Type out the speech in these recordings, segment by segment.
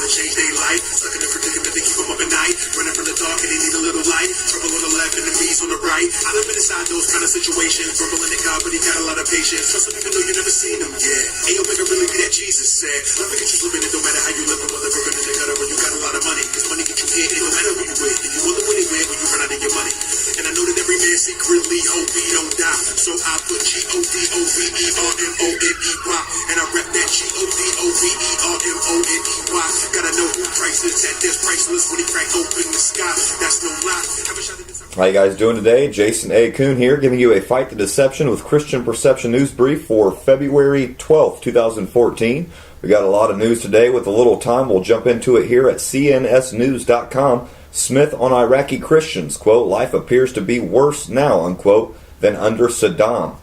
Change their life, stuck in a predicament, they keep them up at night, running from the dark and they need a little light, trouble on the left, enemies on the right. I done been inside those kind of situations, grumbling at God, but he got a lot of patience. Trust him even though you never seen him yet. Ain't no make really be that Jesus said. Life will get you slipping, it don't matter how you live, whether broken in the gutter or you got a lot of money, cause money get you hit, it don't matter who you with, and you will win anywhere when you run out of your money. And I know that every man secretly hope he don't die, so I put G-O-D-O-V-E-R-M-O-N-E-Y, and I rep that G-O-D-O-V-E-R-M-O-N-E-Y. Gotta know who priceless, that there's priceless when he crack open the sky. That's no lie. How you guys doing today? Jason A. Kuhn here, giving you a Fight the Deception with Christian Perception news brief for February 12th, 2014. We got a lot of news today. With a little time, we'll jump into it here at cnsnews.com. Smith on Iraqi Christians, quote, life appears to be worse now, unquote, than under Saddam.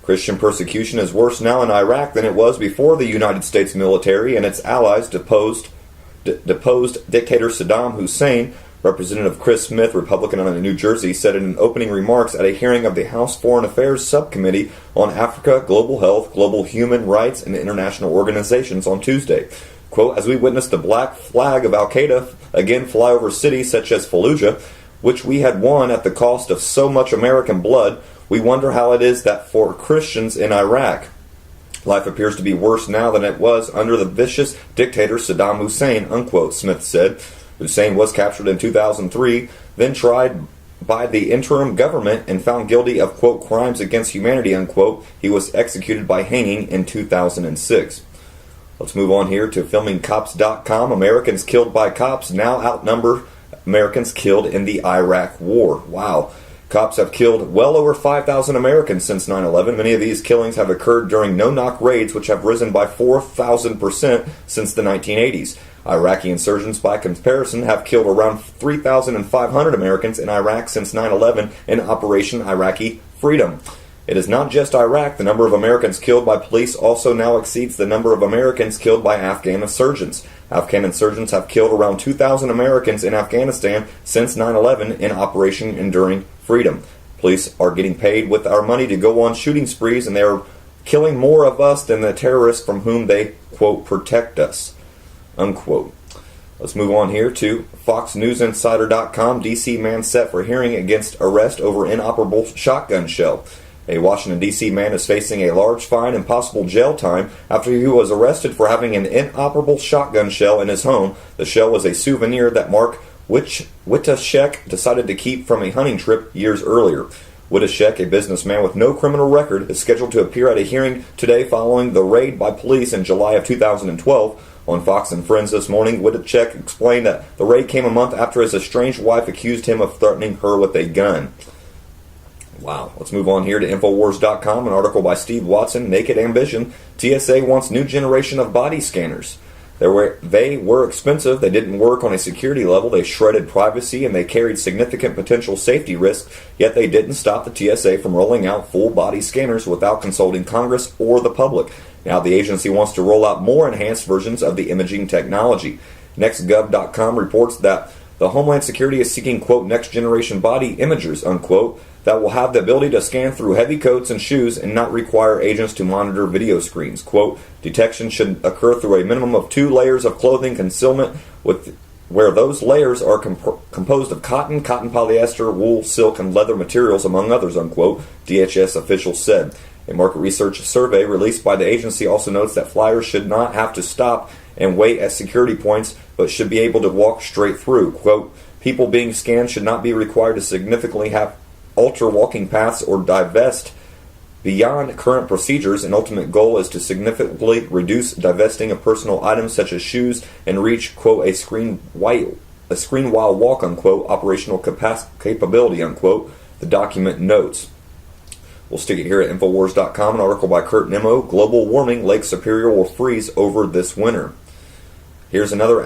Christian persecution is worse now in Iraq than it was before the United States military and its allies deposed dictator Saddam Hussein. Representative Chris Smith, Republican out of New Jersey, said in opening remarks at a hearing of the House Foreign Affairs Subcommittee on Africa, Global Health, Global Human Rights, and International Organizations on Tuesday. Quote, as we witness the black flag of Al-Qaeda again fly over cities such as Fallujah, which we had won at the cost of so much American blood, we wonder how it is that for Christians in Iraq, life appears to be worse now than it was under the vicious dictator Saddam Hussein, unquote, Smith said. Hussein was captured in 2003, then tried by the interim government and found guilty of, quote, crimes against humanity, unquote. He was executed by hanging in 2006. Let's move on here to filmingcops.com. Americans killed by cops now outnumber Americans killed in the Iraq War. Wow. Cops have killed well over 5,000 Americans since 9/11. Many of these killings have occurred during no-knock raids, which have risen by 4,000% since the 1980s. Iraqi insurgents, by comparison, have killed around 3,500 Americans in Iraq since 9/11 in Operation Iraqi Freedom. It is not just Iraq. The number of Americans killed by police also now exceeds the number of Americans killed by Afghan insurgents. Afghan insurgents have killed around 2,000 Americans in Afghanistan since 9/11 in Operation Enduring Freedom. Police are getting paid with our money to go on shooting sprees, and they are killing more of us than the terrorists from whom they, quote, protect us, unquote. Let's move on here to FoxNewsInsider.com. D.C. man set for hearing against arrest over inoperable shotgun shell. A Washington, D.C. man is facing a large fine and possible jail time after he was arrested for having an inoperable shotgun shell in his home. The shell was a souvenir that Mark Witashek decided to keep from a hunting trip years earlier. Witashek, a businessman with no criminal record, is scheduled to appear at a hearing today following the raid by police in July of 2012. On Fox and Friends this morning, Witashek explained that the raid came a month after his estranged wife accused him of threatening her with a gun. Wow. Let's move on here to Infowars.com, an article by Steve Watson, Naked Ambition. TSA wants new generation of body scanners. They were expensive, they didn't work on a security level, they shredded privacy, and they carried significant potential safety risks, yet they didn't stop the TSA from rolling out full body scanners without consulting Congress or the public. Now the agency wants to roll out more enhanced versions of the imaging technology. NextGov.com reports that the Homeland Security is seeking, quote, next-generation body imagers, unquote, that will have the ability to scan through heavy coats and shoes and not require agents to monitor video screens. Quote, detection should occur through a minimum of 2 layers of clothing concealment, where those layers are composed of cotton, polyester, wool, silk, and leather materials, among others, unquote, DHS officials said. A market research survey released by the agency also notes that flyers should not have to stop and wait at security points, but should be able to walk straight through. Quote, people being scanned should not be required to significantly have alter walking paths or divest beyond current procedures. An ultimate goal is to significantly reduce divesting of personal items such as shoes and reach, quote, a screen while walk, unquote, operational capability, unquote, the document notes. We'll stick it here at Infowars.com, an article by Kurt Nimmo, Global Warming, Lake Superior will freeze over this winter. Here's another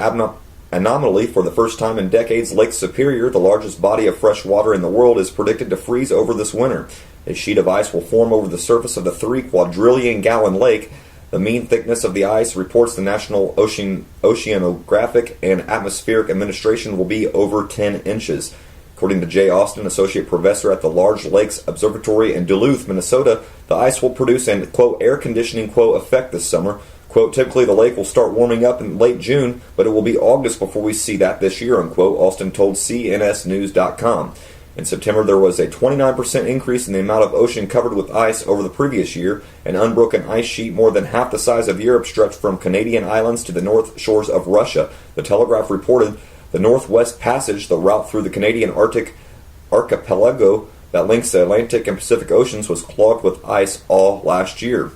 anomaly, for the first time in decades, Lake Superior, the largest body of fresh water in the world, is predicted to freeze over this winter. A sheet of ice will form over the surface of the 3 quadrillion-gallon lake. The mean thickness of the ice, reports the National Oceanographic and Atmospheric Administration, will be over 10 inches. According to Jay Austin, associate professor at the Large Lakes Observatory in Duluth, Minnesota, the ice will produce an, quote, air conditioning, quote, effect this summer. Quote, typically the lake will start warming up in late June, but it will be August before we see that this year, unquote, Austin told CNSnews.com. In September, there was a 29% increase in the amount of ocean covered with ice over the previous year. An unbroken ice sheet more than half the size of Europe stretched from Canadian islands to the north shores of Russia. The Telegraph reported the Northwest Passage, the route through the Canadian Arctic archipelago that links the Atlantic and Pacific Oceans, was clogged with ice all last year.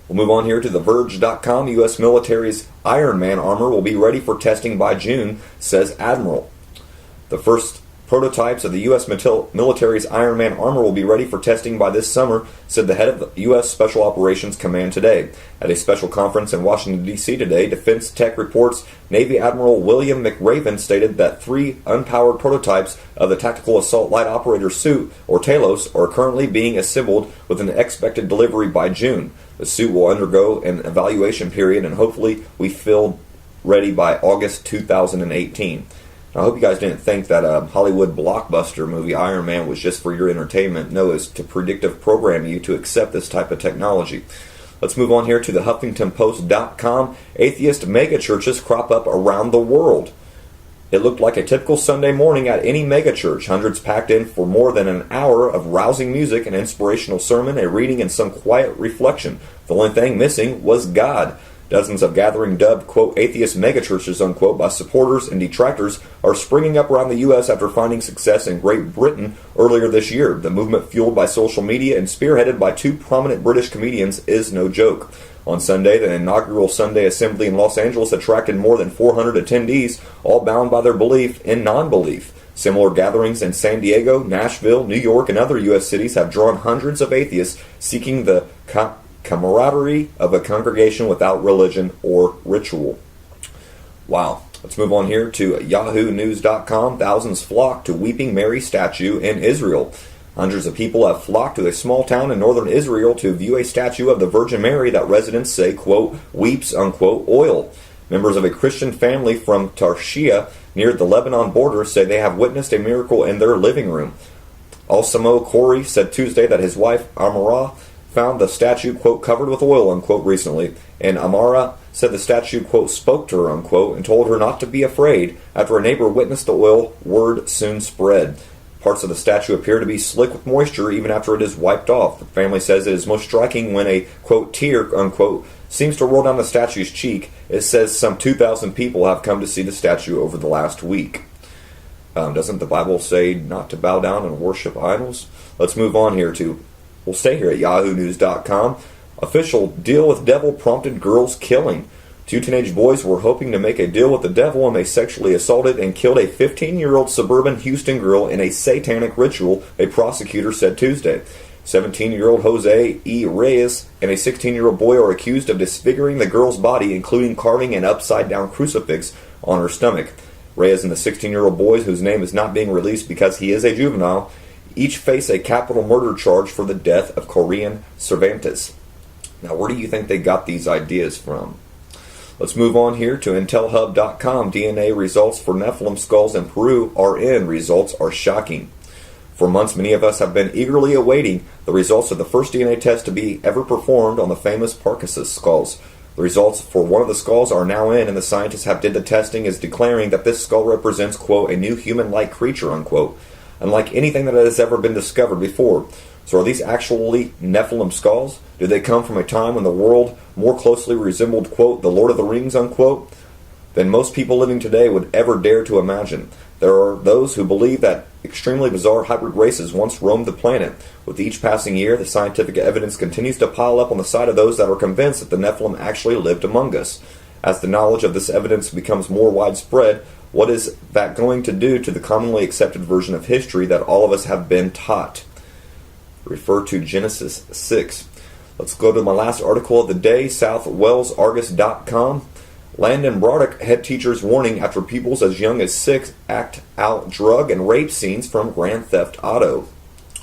We'll move on here to TheVerge.com. U.S. military's Iron Man armor will be ready for testing by June, says Admiral. The first prototypes of the U.S. military's Iron Man armor will be ready for testing by this summer, said the head of the U.S. Special Operations Command today. At a special conference in Washington, D.C. today, Defense Tech reports Navy Admiral William McRaven stated that 3 unpowered prototypes of the Tactical Assault Light Operator suit, or TALOS, are currently being assembled with an expected delivery by June. The suit will undergo an evaluation period and hopefully be filled ready by August 2018. I hope you guys didn't think that Hollywood blockbuster movie Iron Man was just for your entertainment. No, it's to predictive program you to accept this type of technology. Let's move on here to the HuffingtonPost.com. Atheist megachurches crop up around the world. It looked like a typical Sunday morning at any megachurch. Hundreds packed in for more than an hour of rousing music, an inspirational sermon, a reading, and some quiet reflection. The only thing missing was God. Dozens of gathering dubbed, quote, atheist megachurches, unquote, by supporters and detractors are springing up around the U.S. after finding success in Great Britain earlier this year. The movement, fueled by social media and spearheaded by 2 prominent British comedians, is no joke. On Sunday, the inaugural Sunday Assembly in Los Angeles attracted more than 400 attendees, all bound by their belief in non-belief. Similar gatherings in San Diego, Nashville, New York, and other U.S. cities have drawn hundreds of atheists seeking the camaraderie of a congregation without religion or ritual. Wow. Let's move on here to yahoonews.com. Thousands flock to Weeping Mary statue in Israel. Hundreds of people have flocked to a small town in northern Israel to view a statue of the Virgin Mary that residents say, quote, weeps, unquote, oil. Members of a Christian family from Tarshiya near the Lebanon border say they have witnessed a miracle in their living room. Alsamo Corey said Tuesday that his wife, Amara, found the statue, quote, covered with oil, unquote, recently. And Amara said the statue, quote, spoke to her, unquote, and told her not to be afraid. After a neighbor witnessed the oil, word soon spread. Parts of the statue appear to be slick with moisture even after it is wiped off. The family says it is most striking when a, quote, tear, unquote, seems to roll down the statue's cheek. It says some 2,000 people have come to see the statue over the last week. Doesn't the Bible say not to bow down and worship idols? Let's move on here to... We'll stay here at yahoonews.com. Official deal with devil prompted girls killing. 2 teenage boys were hoping to make a deal with the devil, and they sexually assaulted and killed a 15-year-old suburban Houston girl in a satanic ritual, a prosecutor said Tuesday. 17-year-old Jose E. Reyes and a 16-year-old boy are accused of disfiguring the girl's body, including carving an upside-down crucifix on her stomach. Reyes and the 16-year-old boy, whose name is not being released because he is a juvenile, each face a capital murder charge for the death of Korean Cervantes. Now, where do you think they got these ideas from? Let's move on here to IntelHub.com. DNA results for Nephilim skulls in Peru are in. Results are shocking. For months, many of us have been eagerly awaiting the results of the first DNA test to be ever performed on the famous Parcassus skulls. The results for one of the skulls are now in, and the scientists have did the testing is declaring that this skull represents, quote, a new human-like creature, unquote, unlike anything that has ever been discovered before. So are these actually Nephilim skulls? Do they come from a time when the world more closely resembled, quote, the Lord of the Rings, unquote, than most people living today would ever dare to imagine? There are those who believe that extremely bizarre hybrid races once roamed the planet. With each passing year, the scientific evidence continues to pile up on the side of those that are convinced that the Nephilim actually lived among us. As the knowledge of this evidence becomes more widespread, what is that going to do to the commonly accepted version of history that all of us have been taught? Refer to Genesis 6. Let's go to my last article of the day, SouthWellsArgus.com. Landon Broderick head teacher's warning after pupils as young as 6 act out drug and rape scenes from Grand Theft Auto.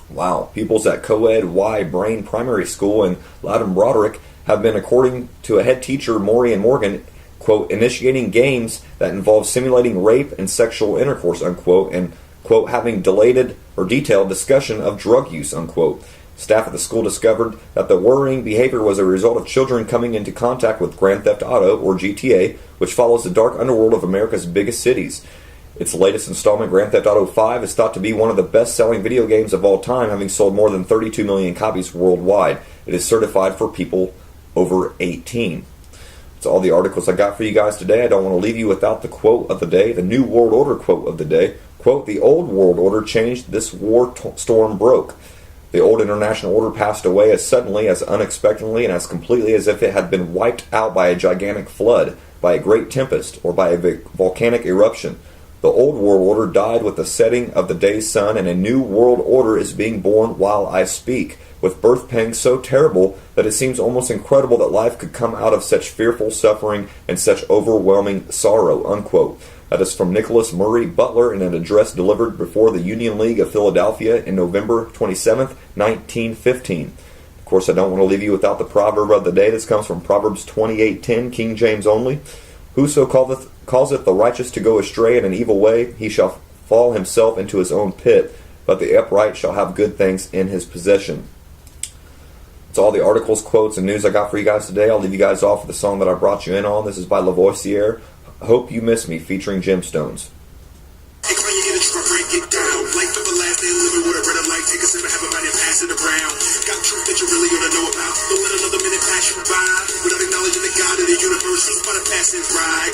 Wow. Pupils at Co-Ed Y Brain Primary School in Landon Broderick have been, according to a head teacher, Maureen Morgan, quote, initiating games that involve simulating rape and sexual intercourse, unquote, and, quote, having delayed or detailed discussion of drug use, unquote. Staff at the school discovered that the worrying behavior was a result of children coming into contact with Grand Theft Auto, or GTA, which follows the dark underworld of America's biggest cities. Its latest installment, Grand Theft Auto 5, is thought to be one of the best-selling video games of all time, having sold more than 32 million copies worldwide. It is certified for people over 18. That's all the articles I got for you guys today. I don't want to leave you without the quote of the day, the New World Order quote of the day. Quote, the old world order changed, this war storm broke. The old international order passed away as suddenly, as unexpectedly, and as completely as if it had been wiped out by a gigantic flood, by a great tempest, or by a volcanic eruption. The old world order died with the setting of the day's sun, and a new world order is being born while I speak, with birth pangs so terrible that it seems almost incredible that life could come out of such fearful suffering and such overwhelming sorrow, unquote. That is from Nicholas Murray Butler in an address delivered before the Union League of Philadelphia in November 27th, 1915. Of course, I don't want to leave you without the proverb of the day. This comes from Proverbs 28:10, King James only. Whoso causeth the righteous to go astray in an evil way, he shall fall himself into his own pit, but the upright shall have good things in his possession. That's all the articles, quotes, and news I got for you guys today. I'll leave you guys off with the song that I brought you in on. This is by Lavoisier, Hope You Miss Me, featuring Gemstones. Hey, crying in the truck, break it down. Life everlasting, living with a red light. Take a sip and have a bite and pass it around. Got truth that you really ought to know about. Don't let another minute pass you by without acknowledging the God of the universe. He's by the passing right.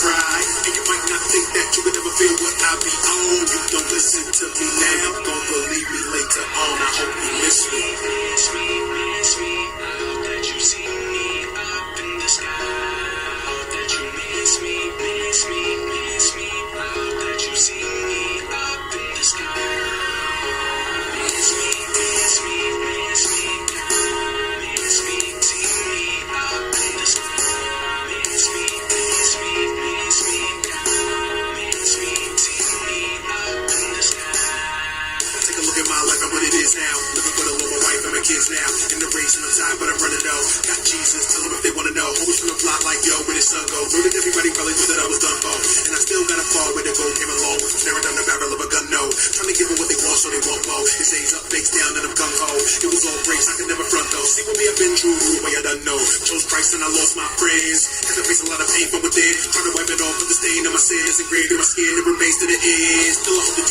And you might not think that you could never feel what I be on. You don't listen to me now, don't believe me later on. I hope you miss me. Miss me, miss me. I hope that you see me up in the sky. I hope that you miss me, miss me, miss me. I hope that you see me up in the sky. Miss me, miss me, miss me. Miss me, see me up in the sky. Miss me, miss me, miss me. Miss me, see me up in the sky. Take a look at my life and what it is now. Living for the Lord, my wife and my kids now. In the race and the time, but I'm running out. Got Jesus, tell them if they wanna know. Always from the plot like yo, where the sun go. Know that everybody probably knew that I was done for. And I still gotta fall where the gold came along. With staring down the barrel of a gun, no. Trying to give them what they want so they won't blow. It stays up, face down, and I'm gung-ho. It was all grace, I could never front though. See what me I've been through, the way I done know. Chose Christ and I lost my friends. Had to face a lot of pain from within. Trying to wipe it off, but the stain of my sin is engraved in my skin. It remains to the end. Still I hope that